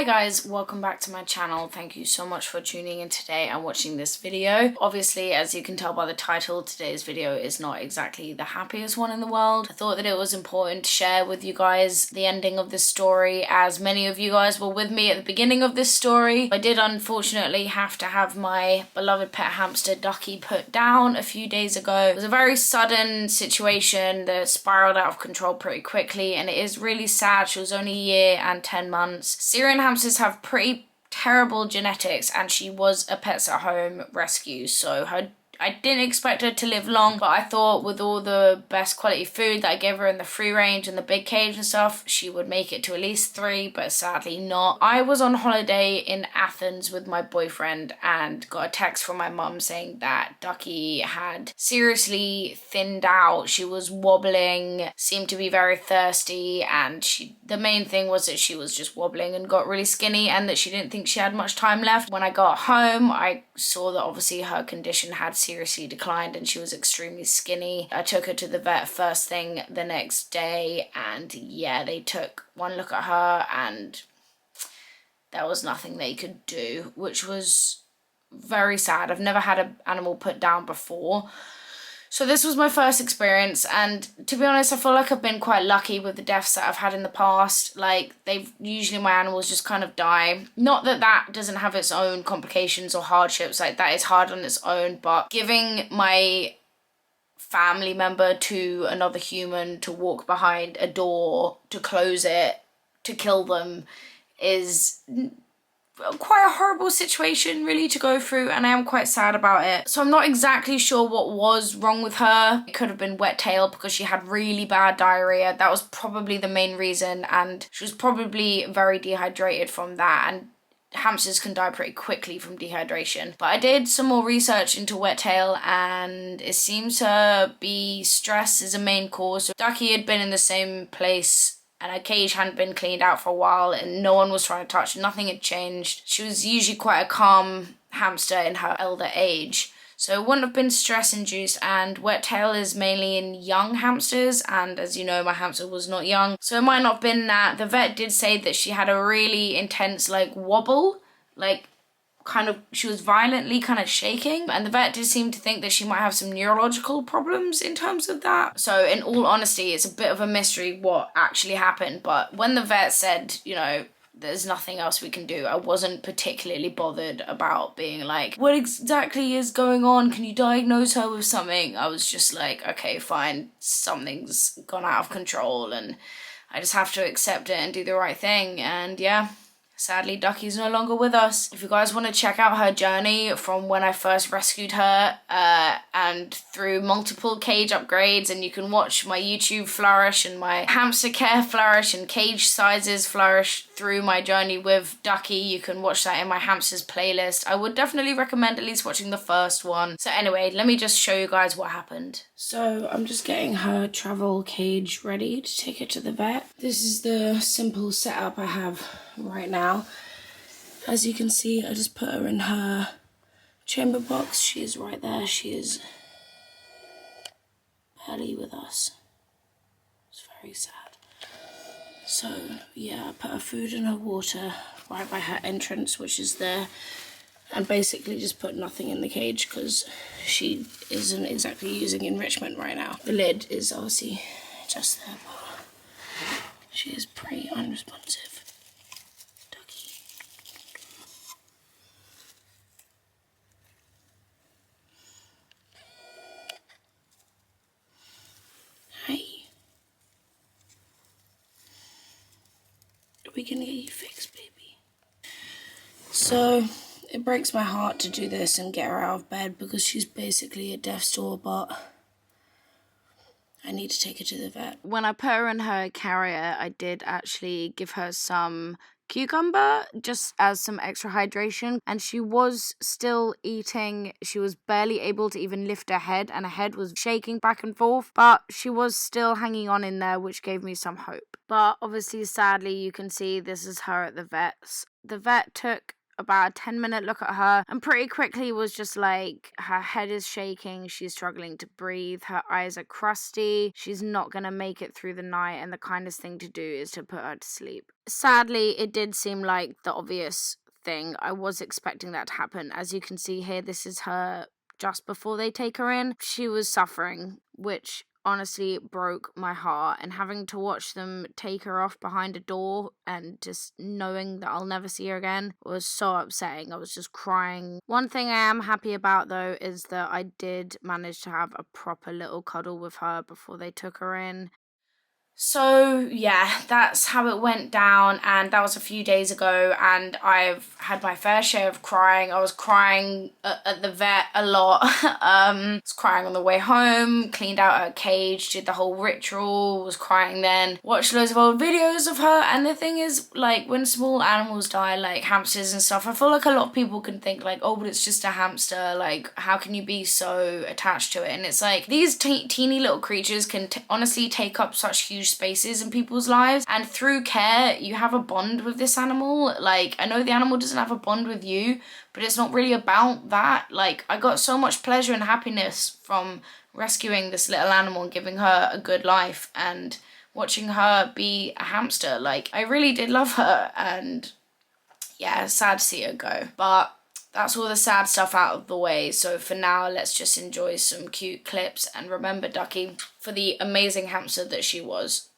Hi guys, welcome back to my channel. Thank you so much for tuning in today and watching this video. Obviously, as you can tell by the title, today's video is not exactly the happiest one in the world. I thought that it was important to share with you guys the ending of this story, as many of you guys were with me at the beginning of this story. I did unfortunately have to have my beloved pet hamster Ducky put down a few days ago. It was a very sudden situation that spiraled out of control pretty quickly, and it is really sad. She was only a year and 10 months. Syrian hamsters have pretty terrible genetics, and she was a Pets at Home rescue, so I didn't expect her to live long, but I thought with all the best quality food that I gave her in the free range and the big cage and stuff, she would make it to at least 3, but sadly not. I was on holiday in Athens with my boyfriend and got a text from my mum saying that Ducky had seriously thinned out. She was wobbling, seemed to be very thirsty, and the main thing was that she was just wobbling and got really skinny, and that she didn't think she had much time left. When I got home, I saw that obviously her condition had seriously declined and she was extremely skinny. I took her to the vet first thing the next day, and yeah, they took one look at her and there was nothing they could do, which was very sad. I've never had an animal put down before, so this was my first experience, and to be honest, I feel like I've been quite lucky with the deaths that I've had in the past. Like, usually my animals just kind of die. Not that that doesn't have its own complications or hardships, like that is hard on its own, but giving my family member to another human to walk behind a door, to close it, to kill them is quite a horrible situation really to go through, and I am quite sad about it. So I'm not exactly sure what was wrong with her. It could have been wet tail because she had really bad diarrhea. That was probably the main reason, and she was probably very dehydrated from that, and hamsters can die pretty quickly from dehydration. But I did some more research into wet tail, and it seems to be stress is a main cause. So Ducky had been in the same place and her cage hadn't been cleaned out for a while, and no one was trying to touch. Nothing had changed. She was usually quite a calm hamster in her elder age, so it wouldn't have been stress induced. And wet tail is mainly in young hamsters, and as you know, my hamster was not young, so it might not have been that. The vet did say that she had a really intense wobble, she was violently kind of shaking, and the vet did seem to think that she might have some neurological problems in terms of that. So in all honesty, it's a bit of a mystery what actually happened, but when the vet said, you know, there's nothing else we can do, I wasn't particularly bothered about being like, what exactly is going on? Can you diagnose her with something? I was just like, okay, fine, something's gone out of control and I just have to accept it and do the right thing. And yeah, sadly, Ducky's no longer with us. If you guys want to check out her journey from when I first rescued her and through multiple cage upgrades, and you can watch my YouTube flourish and my hamster care flourish and cage sizes flourish through my journey with Ducky, you can watch that in my hamsters playlist. I would definitely recommend at least watching the first one. So anyway, let me just show you guys what happened. So I'm just getting her travel cage ready to take her to the vet. This is the simple setup I have right now. As you can see, I just put her in her chamber box. She is right there. She is barely with us. It's very sad. So yeah, I put her food and her water right by her entrance, which is there, and basically just put nothing in the cage because she isn't exactly using enrichment right now. The lid is obviously just there, but she is pretty unresponsive. Ducky. Hey. Are we gonna get you fixed, baby? So it breaks my heart to do this and get her out of bed because she's basically at death's door, but I need to take her to the vet. When I put her in her carrier, I did actually give her some cucumber just as some extra hydration, and she was still eating. She was barely able to even lift her head, and her head was shaking back and forth, but she was still hanging on in there, which gave me some hope. But obviously, sadly, you can see this is her at the vet's. The vet took about a 10-minute look at her and pretty quickly was just like, her head is shaking, she's struggling to breathe, her eyes are crusty, she's not gonna make it through the night, and the kindest thing to do is to put her to sleep. Sadly, it did seem like the obvious thing. I was expecting that to happen. As you can see here, this is her just before they take her in. She was suffering, which honestly broke my heart, and having to watch them take her off behind a door and just knowing that I'll never see her again was so upsetting. I was just crying. One thing I am happy about though is that I did manage to have a proper little cuddle with her before they took her in. So yeah, that's how it went down, and that was a few days ago, and I've had my fair share of crying. I was crying at the vet a lot. I was crying on the way home, cleaned out her cage, did the whole ritual, was crying then, watched loads of old videos of her. And the thing is, like, when small animals die, like hamsters and stuff, I feel like a lot of people can think like, oh, but it's just a hamster, like how can you be so attached to it? And it's like, these teeny little creatures can honestly take up such huge spaces in people's lives, and through care you have a bond with this animal. Like, I know the animal doesn't have a bond with you, but it's not really about that. Like, I got so much pleasure and happiness from rescuing this little animal and giving her a good life and watching her be a hamster. Like, I really did love her, and yeah, sad to see her go. But that's all the sad stuff out of the way. So for now, let's just enjoy some cute clips and remember Ducky for the amazing hamster that she was.